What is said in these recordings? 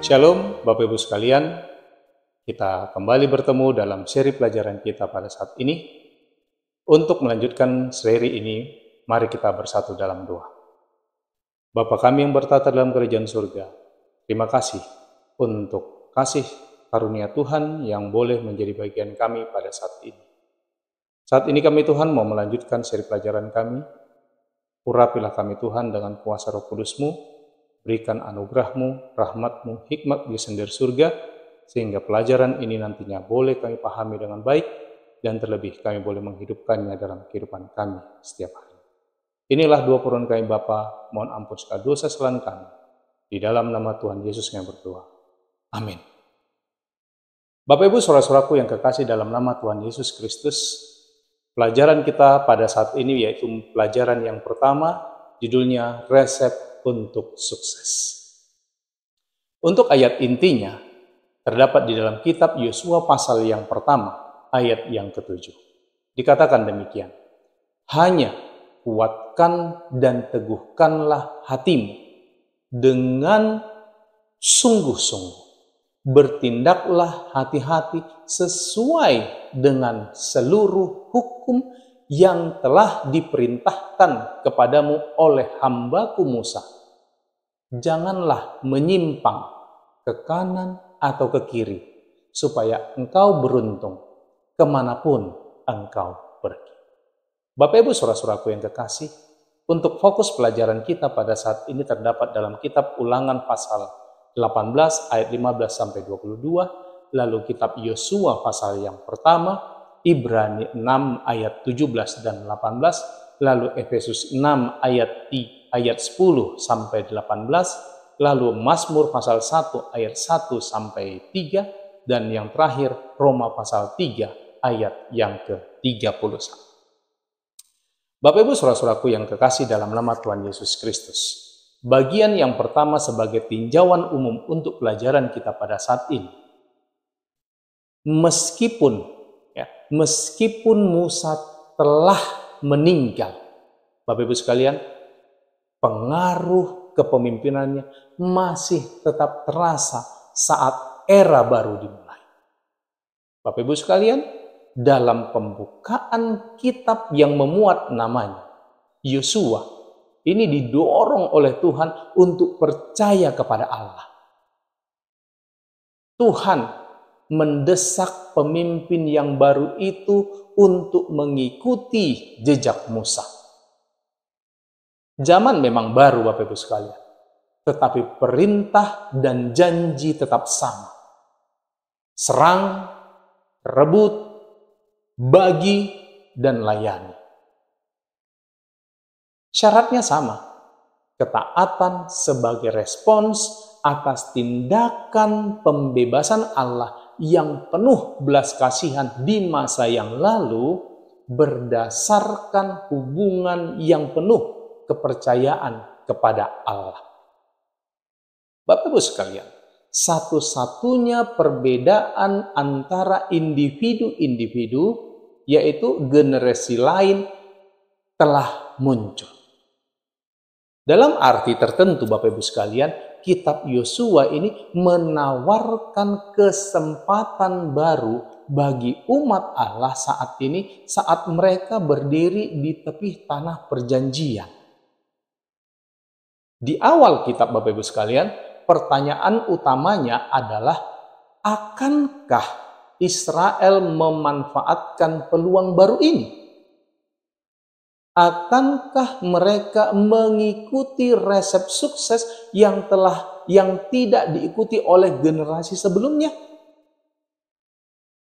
Shalom Bapak Ibu sekalian, kita kembali bertemu dalam seri pelajaran kita pada saat ini. Untuk melanjutkan seri ini, mari kita bersatu dalam doa. Bapa kami yang bertata dalam kerajaan surga, terima kasih untuk kasih karunia Tuhan yang boleh menjadi bagian kami pada saat ini. Saat ini kami Tuhan mau melanjutkan seri pelajaran kami. Urapilah kami Tuhan dengan kuasa Roh Kudus-Mu, berikan anugerah-Mu, rahmat-Mu, hikmat di sender surga, sehingga pelajaran ini nantinya boleh kami pahami dengan baik, dan terlebih kami boleh menghidupkannya dalam kehidupan kami setiap hari. Inilah doa permohonan kami Bapa, mohon ampun segala dosa kesalahan kami. Di dalam nama Tuhan Yesus kami berdoa. Amin. Bapak Ibu saudara-saudaraku yang kekasih dalam nama Tuhan Yesus Kristus, pelajaran kita pada saat ini yaitu pelajaran yang pertama, judulnya Resep untuk Sukses. Untuk ayat intinya, terdapat di dalam kitab Yosua pasal yang pertama, ayat yang ke-7. Dikatakan demikian, hanya kuatkan dan teguhkanlah hatimu dengan sungguh-sungguh. Bertindaklah hati-hati sesuai dengan seluruh hukum yang telah diperintahkan kepadamu oleh hamba-Ku Musa. Janganlah menyimpang ke kanan atau ke kiri, supaya engkau beruntung kemanapun engkau pergi. Bapak Ibu saudara-saudaraku yang kekasih, untuk fokus pelajaran kita pada saat ini terdapat dalam kitab Ulangan pasal 18 ayat 15-22, lalu kitab Yosua pasal yang pertama, Ibrani 6 ayat 17 dan 18, lalu Efesus 6 ayat 10 sampai 18, lalu Mazmur pasal 1 ayat 1 sampai 3, dan yang terakhir Roma pasal 3 ayat yang ke-31. Bapak Ibu saudara-saudaraku yang kekasih dalam nama Tuhan Yesus Kristus, bagian yang pertama sebagai tinjauan umum untuk pelajaran kita pada saat ini, meskipun Musa telah meninggal, Bapak Ibu sekalian, pengaruh kepemimpinannya masih tetap terasa saat era baru dimulai. Bapak Ibu sekalian, dalam pembukaan kitab yang memuat namanya Yosua, ini didorong oleh Tuhan untuk percaya kepada Allah. Tuhan mendesak pemimpin yang baru itu untuk mengikuti jejak Musa. Zaman memang baru Bapak Ibu sekalian, tetapi perintah dan janji tetap sama. Serang, rebut, bagi, dan layani. Syaratnya sama, ketaatan sebagai respons atas tindakan pembebasan Allah yang penuh belas kasihan di masa yang lalu, berdasarkan hubungan yang penuh kepercayaan kepada Allah. Bapak Ibu sekalian, satu-satunya perbedaan antara individu-individu, yaitu generasi lain telah muncul. Dalam arti tertentu Bapak Ibu sekalian, kitab Yosua ini menawarkan kesempatan baru bagi umat Allah saat ini, saat mereka berdiri di tepi tanah perjanjian. Di awal kitab Bapak Ibu sekalian, pertanyaan utamanya adalah, akankah Israel memanfaatkan peluang baru ini? Akankah mereka mengikuti resep sukses yang tidak diikuti oleh generasi sebelumnya?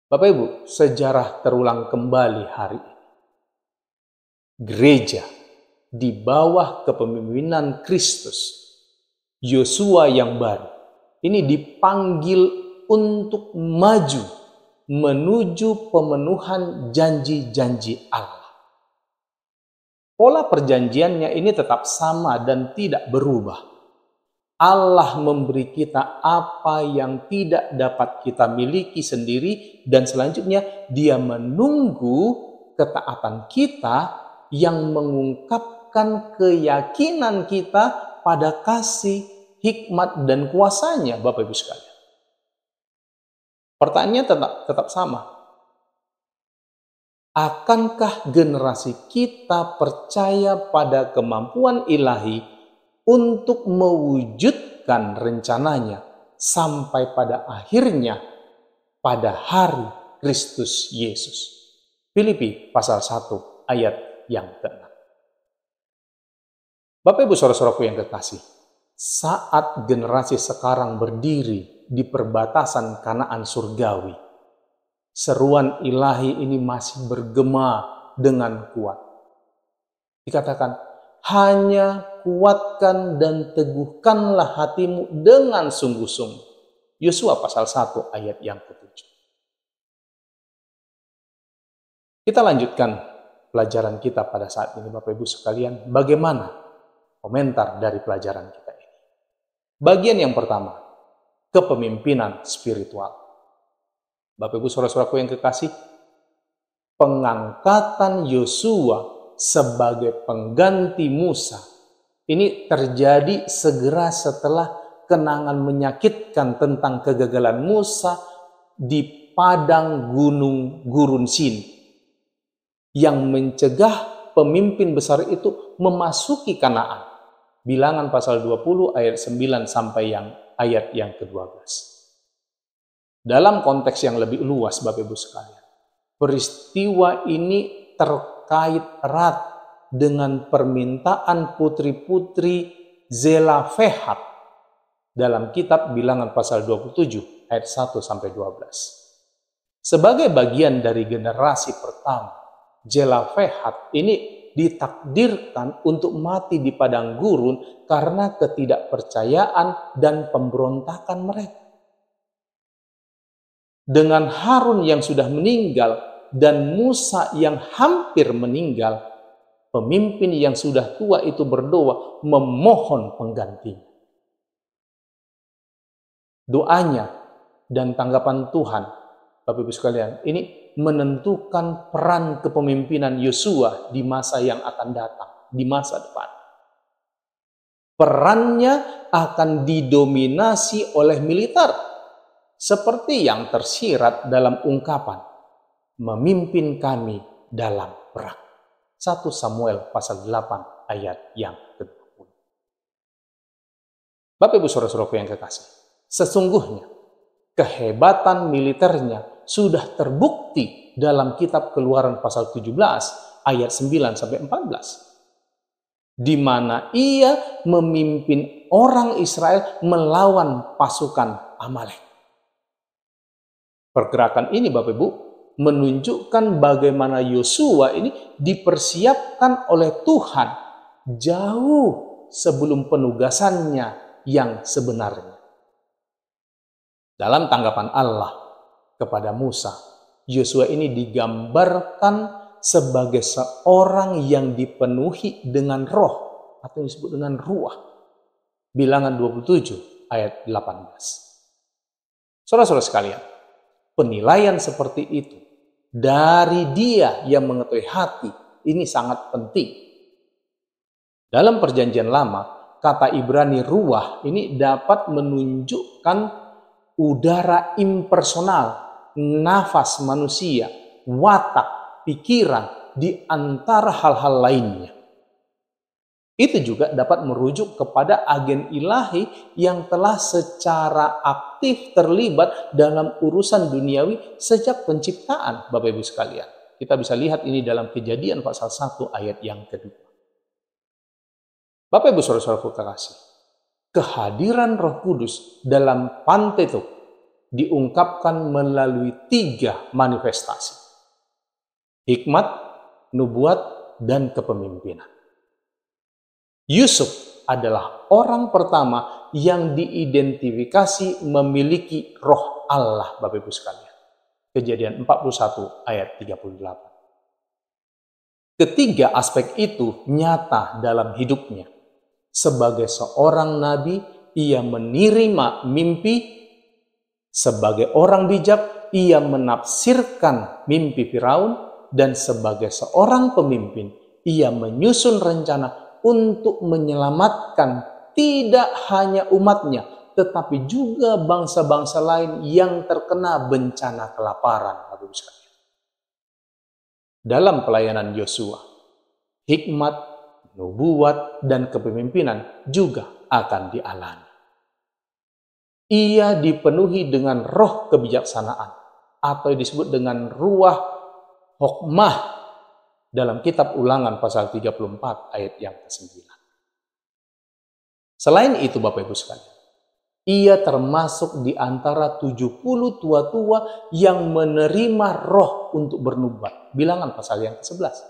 Bapak Ibu, sejarah terulang kembali hari ini. Gereja di bawah kepemimpinan Kristus, Yosua yang baru, ini dipanggil untuk maju menuju pemenuhan janji-janji Allah. Pola perjanjiannya ini tetap sama dan tidak berubah. Allah memberi kita apa yang tidak dapat kita miliki sendiri, dan selanjutnya Dia menunggu ketaatan kita yang mengungkapkan keyakinan kita pada kasih, hikmat, dan kuasanya, Bapak Ibu sekalian. Pertanyaannya tetap sama. Akankah generasi kita percaya pada kemampuan ilahi untuk mewujudkan rencananya sampai pada akhirnya pada hari Kristus Yesus? Filipi pasal 1 ayat yang ke-6. Bapak Ibu saudara-saudaraku yang kekasih, saat generasi sekarang berdiri di perbatasan Kanaan surgawi, seruan ilahi ini masih bergema dengan kuat. Dikatakan, hanya kuatkan dan teguhkanlah hatimu dengan sungguh-sungguh. Yosua pasal 1 ayat yang ke-7. Kita lanjutkan pelajaran kita pada saat ini, Bapak Ibu sekalian. Bagaimana komentar dari pelajaran kita ini? Bagian yang pertama, kepemimpinan spiritual. Bapak Ibu saudara-saudaraku yang kekasih, pengangkatan Yosua sebagai pengganti Musa ini terjadi segera setelah kenangan menyakitkan tentang kegagalan Musa di padang gunung Gurun Sin, yang mencegah pemimpin besar itu memasuki Kanaan. Bilangan pasal 20 ayat 9 sampai ayat yang ke-12. Dalam konteks yang lebih luas, Bapak Ibu sekalian, peristiwa ini terkait erat dengan permintaan putri-putri Zelafehat dalam kitab Bilangan pasal 27 ayat 1 sampai 12. Sebagai bagian dari generasi pertama, Zelafehat ini ditakdirkan untuk mati di padang gurun karena ketidakpercayaan dan pemberontakan mereka. Dengan Harun yang sudah meninggal dan Musa yang hampir meninggal, pemimpin yang sudah tua itu berdoa memohon penggantinya. Doanya dan tanggapan Tuhan, Bapak Ibu sekalian, ini menentukan peran kepemimpinan Yosua di masa yang akan datang, di masa depan. Perannya akan didominasi oleh militer, seperti yang tersirat dalam ungkapan, memimpin kami dalam perang. 1 Samuel pasal 8 ayat yang ke-20. Bapak Ibu saudara-saudaraku yang kekasih, sesungguhnya kehebatan militernya sudah terbukti dalam kitab Keluaran pasal 17 ayat 9 sampai 14. Di mana ia memimpin orang Israel melawan pasukan Amalek. Pergerakan ini, Bapak Ibu, menunjukkan bagaimana Yosua ini dipersiapkan oleh Tuhan jauh sebelum penugasannya yang sebenarnya. Dalam tanggapan Allah kepada Musa, Yosua ini digambarkan sebagai seorang yang dipenuhi dengan roh, atau yang disebut dengan ruah. Bilangan 27 ayat 18. Saudara-saudara sekalian, penilaian seperti itu dari Dia yang mengetahui hati ini sangat penting. Dalam perjanjian lama, kata Ibrani ruah ini dapat menunjukkan udara impersonal, nafas manusia, watak, pikiran, di antara hal-hal lainnya. Itu juga dapat merujuk kepada agen ilahi yang telah secara aktif terlibat dalam urusan duniawi sejak penciptaan, Bapak Ibu sekalian. Kita bisa lihat ini dalam Kejadian pasal 1 ayat yang kedua. Bapak Ibu saudara-saudaraku kekasih, kehadiran Roh Kudus dalam Pentateuch diungkapkan melalui 3 manifestasi: hikmat, nubuat, dan kepemimpinan. Yusuf adalah orang pertama yang diidentifikasi memiliki roh Allah, Bapak Ibu sekalian. Kejadian 41 ayat 38. Ketiga aspek itu nyata dalam hidupnya. Sebagai seorang nabi, ia menerima mimpi. Sebagai orang bijak, ia menafsirkan mimpi Firaun. Dan sebagai seorang pemimpin, ia menyusun rencana untuk menyelamatkan tidak hanya umatnya, tetapi juga bangsa-bangsa lain yang terkena bencana kelaparan. Dalam pelayanan Yosua, hikmat, nubuat, dan kepemimpinan juga akan dialami. Ia dipenuhi dengan roh kebijaksanaan, atau disebut dengan ruah hokmah, dalam kitab Ulangan pasal 34 ayat yang ke-9. Selain itu Bapak Ibu sekalian, ia termasuk di antara 70 tua-tua yang menerima roh untuk bernubuat. Bilangan pasal yang ke-11.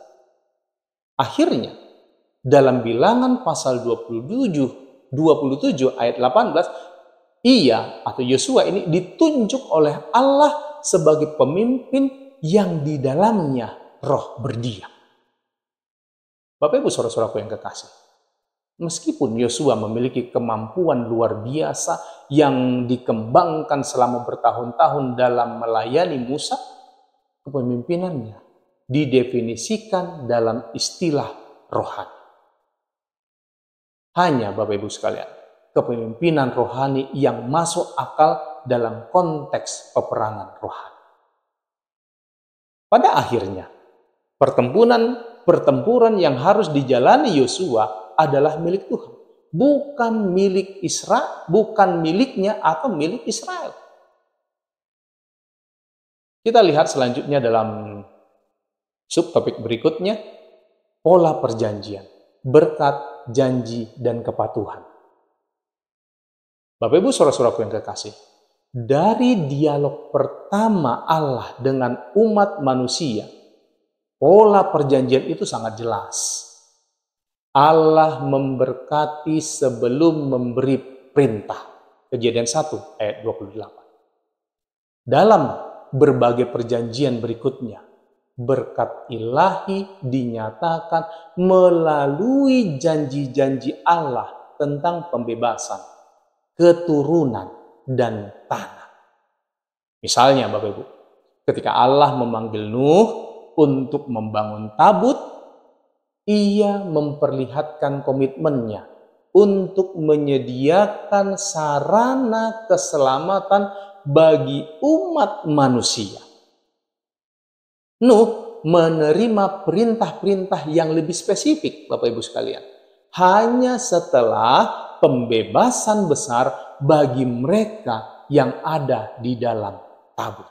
Akhirnya, dalam Bilangan pasal 27 ayat 18, ia atau Yosua ini ditunjuk oleh Allah sebagai pemimpin yang di dalamnya roh berdiam. Bapak Ibu saudara-saudaraku yang kekasih, meskipun Yosua memiliki kemampuan luar biasa yang dikembangkan selama bertahun-tahun dalam melayani Musa, kepemimpinannya didefinisikan dalam istilah rohani. Hanya Bapak Ibu sekalian, kepemimpinan rohani yang masuk akal dalam konteks peperangan rohani. Pada akhirnya, pertempuran yang harus dijalani Yosua adalah milik Tuhan, bukan milik Israel, bukan miliknya atau milik Israel. Kita lihat selanjutnya dalam subtopik berikutnya, pola perjanjian, berkat, janji, dan kepatuhan. Bapak Ibu saudara-saudaraku yang kekasih, dari dialog pertama Allah dengan umat manusia, pola perjanjian itu sangat jelas. Allah memberkati sebelum memberi perintah. Kejadian 1 ayat 28. Dalam berbagai perjanjian berikutnya, berkat ilahi dinyatakan melalui janji-janji Allah tentang pembebasan, keturunan, dan tanah. Misalnya Bapak Ibu, ketika Allah memanggil Nuh untuk membangun tabut, ia memperlihatkan komitmennya untuk menyediakan sarana keselamatan bagi umat manusia. Nuh menerima perintah-perintah yang lebih spesifik, Bapak Ibu sekalian, hanya setelah pembebasan besar bagi mereka yang ada di dalam tabut.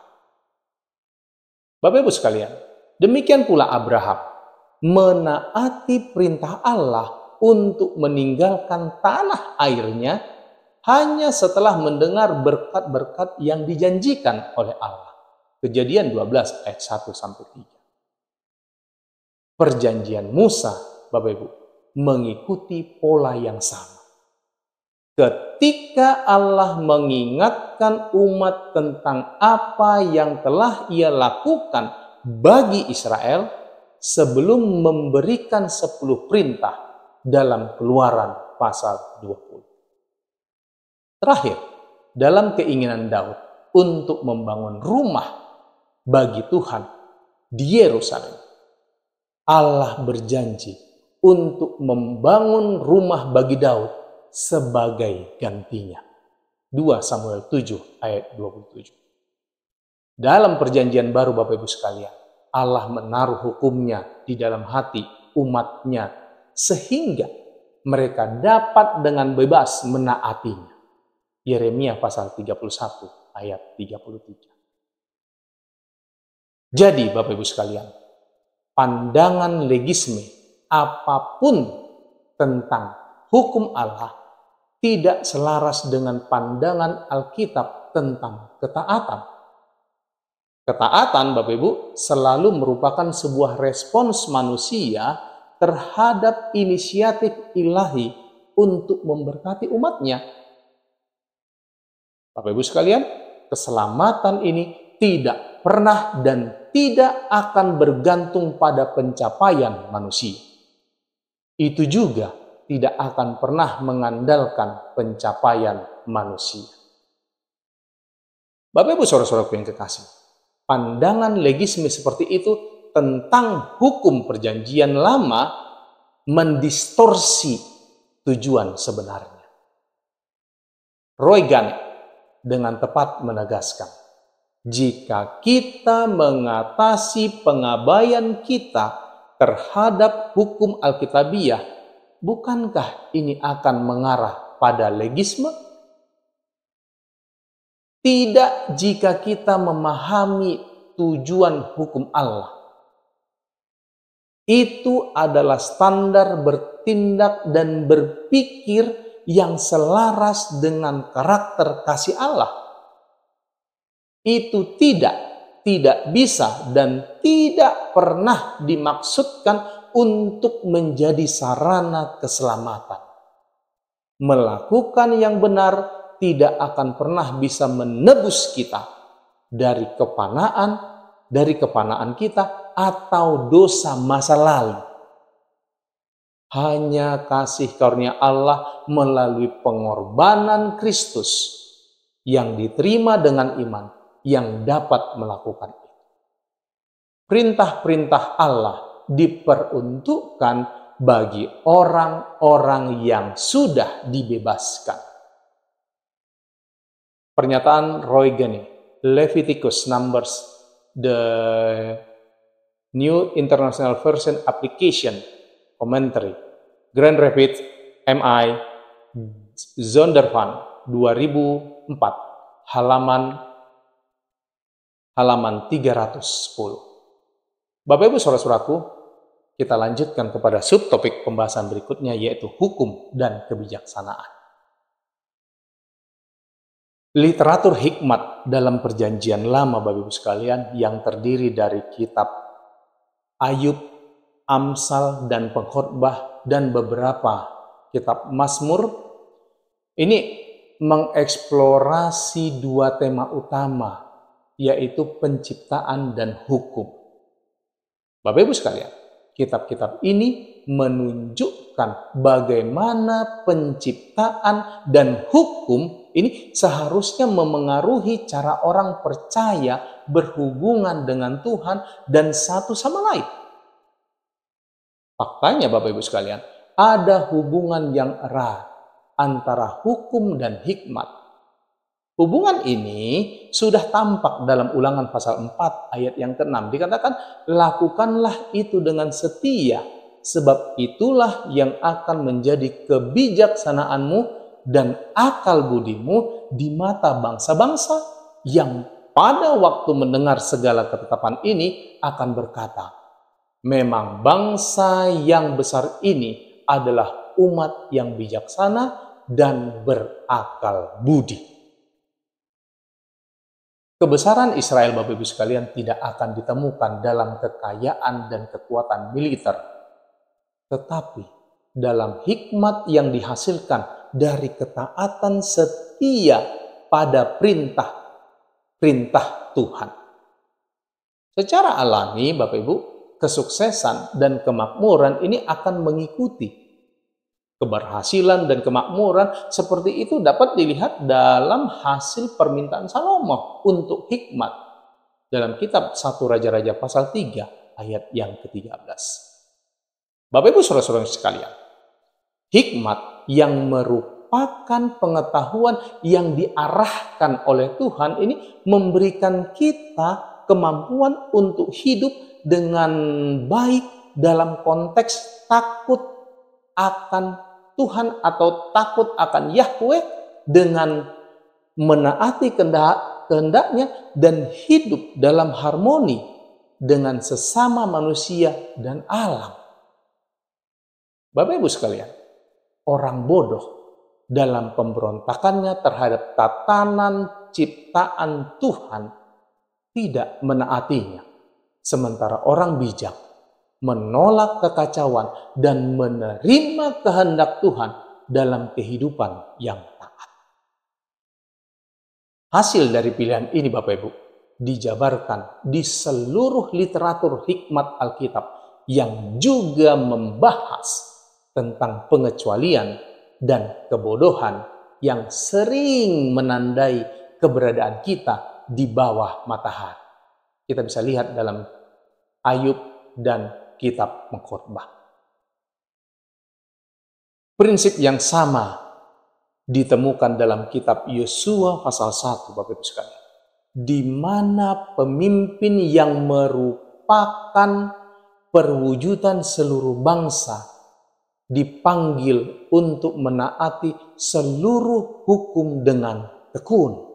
Bapak Ibu sekalian, demikian pula Abraham menaati perintah Allah untuk meninggalkan tanah airnya hanya setelah mendengar berkat-berkat yang dijanjikan oleh Allah. Kejadian 12 ayat 1-3. Perjanjian Musa, Bapak Ibu, mengikuti pola yang sama. Ketika Allah mengingatkan umat tentang apa yang telah ia lakukan bagi Israel sebelum memberikan 10 perintah dalam Keluaran pasal 20. Terakhir, dalam keinginan Daud untuk membangun rumah bagi Tuhan di Yerusalem, Allah berjanji untuk membangun rumah bagi Daud sebagai gantinya. 2 Samuel 7 ayat 27. Dalam perjanjian baru Bapak Ibu sekalian, Allah menaruh hukumnya di dalam hati umatnya sehingga mereka dapat dengan bebas menaatinya. Yeremia pasal 31 ayat 33. Jadi Bapak Ibu sekalian, pandangan legisme apapun tentang hukum Allah tidak selaras dengan pandangan Alkitab tentang ketaatan. Ketaatan, Bapak Ibu, selalu merupakan sebuah respons manusia terhadap inisiatif ilahi untuk memberkati umatnya. Bapak Ibu sekalian, keselamatan ini tidak pernah dan tidak akan bergantung pada pencapaian manusia. Itu juga tidak akan pernah mengandalkan pencapaian manusia. Bapak Ibu saudara-saudaraku yang kekasih, pandangan legisme seperti itu tentang hukum perjanjian lama mendistorsi tujuan sebenarnya. Roy Gannett dengan tepat menegaskan, jika kita mengatasi pengabaian kita terhadap hukum Alkitabiah, bukankah ini akan mengarah pada legisme? Tidak jika kita memahami tujuan hukum Allah. Itu adalah standar bertindak dan berpikir yang selaras dengan karakter kasih Allah. Itu tidak bisa dan tidak pernah dimaksudkan untuk menjadi sarana keselamatan. Melakukan yang benar tidak akan pernah bisa menebus kita dari kepanaan kita atau dosa masa lalu. Hanya kasih karunia Allah melalui pengorbanan Kristus yang diterima dengan iman yang dapat melakukan itu. Perintah-perintah Allah diperuntukkan bagi orang-orang yang sudah dibebaskan. Pernyataan Roy Gannett, Leviticus Numbers, the New International Version Application Commentary, Grand Rapids, MI, Zondervan, 2004, halaman 310. Bapak Ibu saudara-saudaraku, kita lanjutkan kepada subtopik pembahasan berikutnya, yaitu hukum dan kebijaksanaan. Literatur hikmat dalam perjanjian lama Bapak Ibu sekalian yang terdiri dari kitab Ayub, Amsal, dan Pengkhotbah, dan beberapa kitab Mazmur, ini mengeksplorasi dua tema utama, yaitu penciptaan dan hukum. Bapak Ibu sekalian, kitab-kitab ini menunjukkan bagaimana penciptaan dan hukum ini seharusnya memengaruhi cara orang percaya berhubungan dengan Tuhan dan satu sama lain. Faktanya Bapak Ibu sekalian, ada hubungan yang erat antara hukum dan hikmat. Hubungan ini sudah tampak dalam Ulangan pasal 4 ayat yang ke-6. Dikatakan, lakukanlah itu dengan setia, sebab itulah yang akan menjadi kebijaksanaanmu dan akal budimu di mata bangsa-bangsa yang pada waktu mendengar segala ketetapan ini akan berkata, memang bangsa yang besar ini adalah umat yang bijaksana dan berakal budi. Kebesaran Israel, Bapak Ibu sekalian, tidak akan ditemukan dalam kekayaan dan kekuatan militer, tetapi dalam hikmat yang dihasilkan dari ketaatan setia pada perintah Tuhan. Secara alami, Bapak Ibu, kesuksesan dan kemakmuran ini akan mengikuti. Keberhasilan dan kemakmuran seperti itu dapat dilihat dalam hasil permintaan Salomo untuk hikmat dalam kitab 1 Raja-Raja pasal 3 ayat yang ke-13. Bapak Ibu saudara-saudara sekalian, hikmat yang merupakan pengetahuan yang diarahkan oleh Tuhan ini memberikan kita kemampuan untuk hidup dengan baik dalam konteks takut akan Tuhan atau takut akan Yahweh dengan menaati kehendaknya dan hidup dalam harmoni dengan sesama manusia dan alam. Bapak Ibu sekalian, orang bodoh dalam pemberontakannya terhadap tatanan ciptaan Tuhan tidak menaatinya. Sementara orang bijak menolak kekacauan dan menerima kehendak Tuhan dalam kehidupan yang taat. Hasil dari pilihan ini Bapak Ibu dijabarkan di seluruh literatur hikmat Alkitab yang juga membahas tentang pengecualian dan kebodohan yang sering menandai keberadaan kita di bawah matahari. Kita bisa lihat dalam Ayub dan kitab Pengkhotbah. Prinsip yang sama ditemukan dalam kitab Yosua pasal 1 Bapak Ibu sekalian, di mana pemimpin yang merupakan perwujudan seluruh bangsa dipanggil untuk menaati seluruh hukum dengan tekun.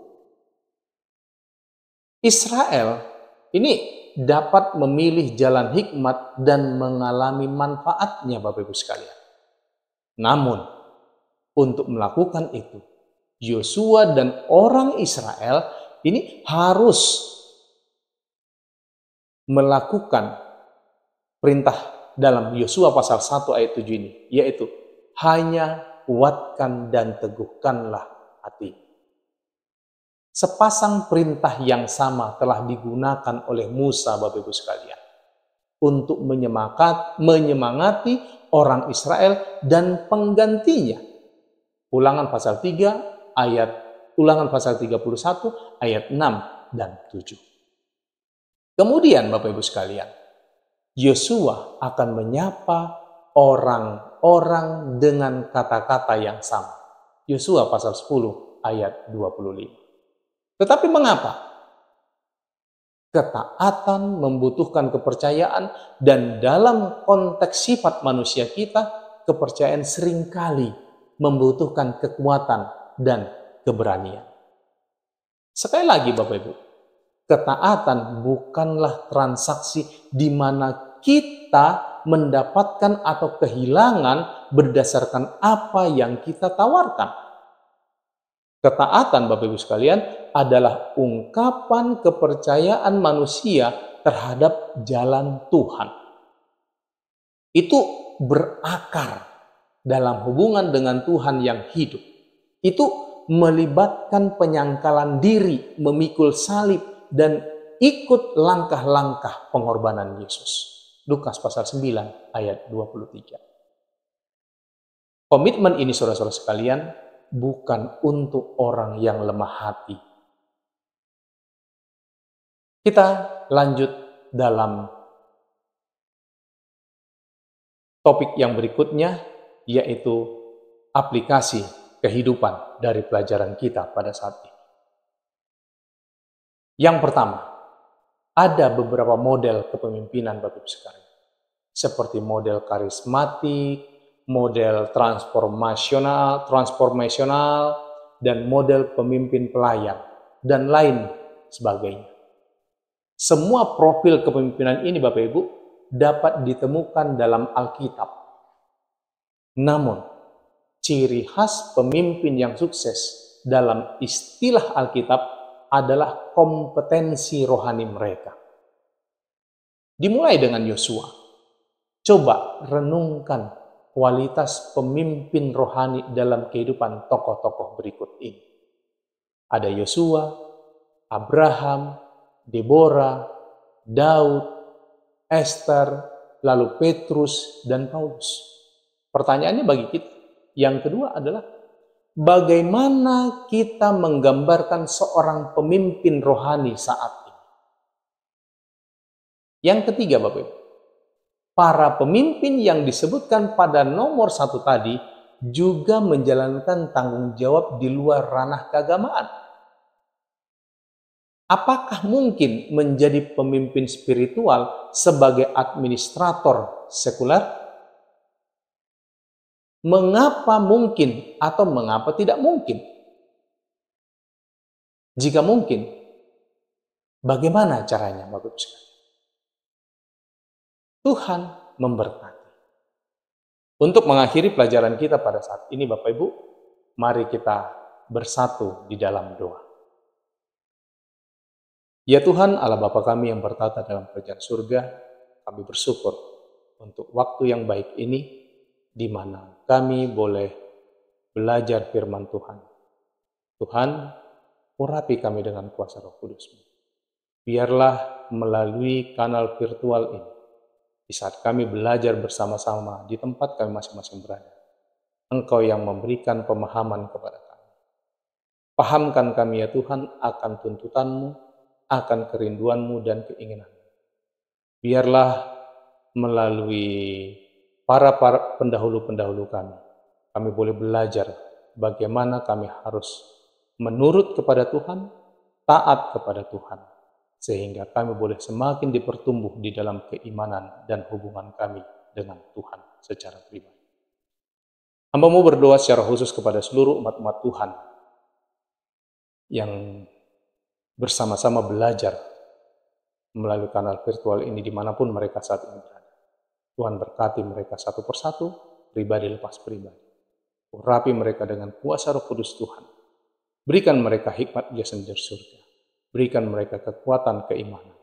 Israel ini dapat memilih jalan hikmat dan mengalami manfaatnya Bapak Ibu sekalian. Namun, untuk melakukan itu, Yosua dan orang Israel ini harus melakukan perintah dalam Yosua pasal 1 ayat 7 ini, yaitu hanya kuatkan dan teguhkanlah hati. Sepasang perintah yang sama telah digunakan oleh Musa Bapak Ibu sekalian untuk menyemangati orang Israel dan penggantinya. Ulangan pasal 31 ayat 6 dan 7. Kemudian Bapak Ibu sekalian, Yosua akan menyapa orang-orang dengan kata-kata yang sama. Yosua pasal 10 ayat 25. Tetapi mengapa? Ketaatan membutuhkan kepercayaan, dan dalam konteks sifat manusia kita, kepercayaan seringkali membutuhkan kekuatan dan keberanian. Sekali lagi Bapak Ibu, ketaatan bukanlah transaksi di mana kita mendapatkan atau kehilangan berdasarkan apa yang kita tawarkan. Ketaatan Bapak Ibu sekalian adalah ungkapan kepercayaan manusia terhadap jalan Tuhan. Itu berakar dalam hubungan dengan Tuhan yang hidup. Itu melibatkan penyangkalan diri, memikul salib, dan ikut langkah-langkah pengorbanan Yesus. Lukas pasal 9 ayat 23. Komitmen ini saudara-saudara sekalian bukan untuk orang yang lemah hati. Kita lanjut dalam topik yang berikutnya, yaitu aplikasi kehidupan dari pelajaran kita pada saat ini. Yang pertama, ada beberapa model kepemimpinan Bapak Ibu sekalian, seperti model karismatik, model transformasional, dan model pemimpin pelayan, dan lain sebagainya. Semua profil kepemimpinan ini Bapak Ibu dapat ditemukan dalam Alkitab. Namun, ciri khas pemimpin yang sukses dalam istilah Alkitab adalah kompetensi rohani mereka. Dimulai dengan Yosua. Coba renungkan kualitas pemimpin rohani dalam kehidupan tokoh-tokoh berikut ini. Ada Yosua, Abraham, Deborah, Daud, Esther, lalu Petrus, dan Paulus. Pertanyaannya bagi kita, yang kedua adalah bagaimana kita menggambarkan seorang pemimpin rohani saat ini? Yang ketiga Bapak Ibu, para pemimpin yang disebutkan pada nomor 1 tadi juga menjalankan tanggung jawab di luar ranah keagamaan. Apakah mungkin menjadi pemimpin spiritual sebagai administrator sekuler? Mengapa mungkin atau mengapa tidak mungkin? Jika mungkin, bagaimana caranya, Bapak Ibu sekalian? Tuhan memberkati. Untuk mengakhiri pelajaran kita pada saat ini, Bapak Ibu, mari kita bersatu di dalam doa. Ya Tuhan, Allah Bapa kami yang bertata dalam kerajaan surga, kami bersyukur untuk waktu yang baik ini, di mana kami boleh belajar firman Tuhan. Tuhan, urapi kami dengan kuasa Roh Kudus-Mu. Biarlah melalui kanal virtual ini, di saat kami belajar bersama-sama di tempat kami masing-masing berada, Engkau yang memberikan pemahaman kepada kami. Pahamkan kami ya Tuhan akan tuntutan-Mu, akan kerinduan-Mu dan keinginan-Mu. Biarlah melalui para pendahulu-pendahulu kami boleh belajar bagaimana kami harus menurut kepada Tuhan, taat kepada Tuhan, sehingga kami boleh semakin dipertumbuh di dalam keimanan dan hubungan kami dengan Tuhan secara pribadi. Hamba-Mu berdoa secara khusus kepada seluruh umat-umat Tuhan yang bersama-sama belajar melalui kanal virtual ini dimanapun mereka saat ini berada. Tuhan berkati mereka satu persatu, pribadi lepas pribadi. Urapi mereka dengan kuasa Roh Kudus Tuhan. Berikan mereka hikmat biasa dari surga. Berikan mereka kekuatan keimanan.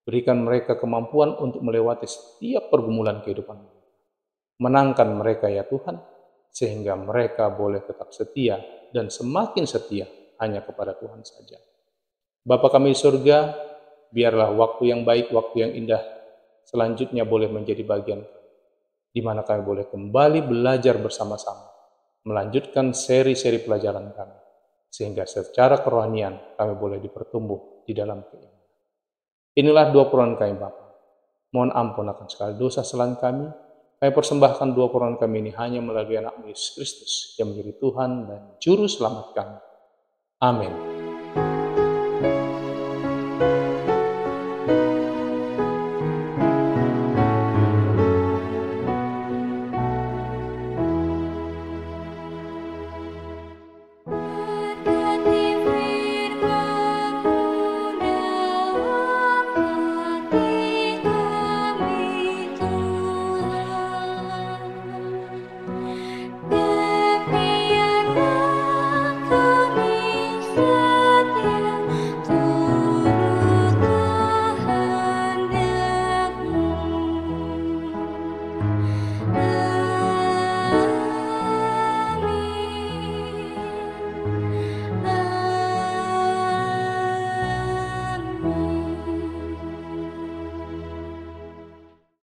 Berikan mereka kemampuan untuk melewati setiap pergumulan kehidupan mereka. Menangkan mereka ya Tuhan, sehingga mereka boleh tetap setia dan semakin setia hanya kepada Tuhan saja. Bapa kami di surga, biarlah waktu yang baik, waktu yang indah selanjutnya boleh menjadi bagian kami, di mana kami boleh kembali belajar bersama-sama, melanjutkan seri-seri pelajaran kami, sehingga secara kerohanian kami boleh dipertumbuh di dalam keimanan. Inilah doa permohonan kami Bapa. Mohon ampun akan segala dosa kesalahan kami. Kami persembahkan doa permohonan kami ini hanya melalui anak Yesus Kristus yang menjadi Tuhan dan Juru Selamat kami. Amin.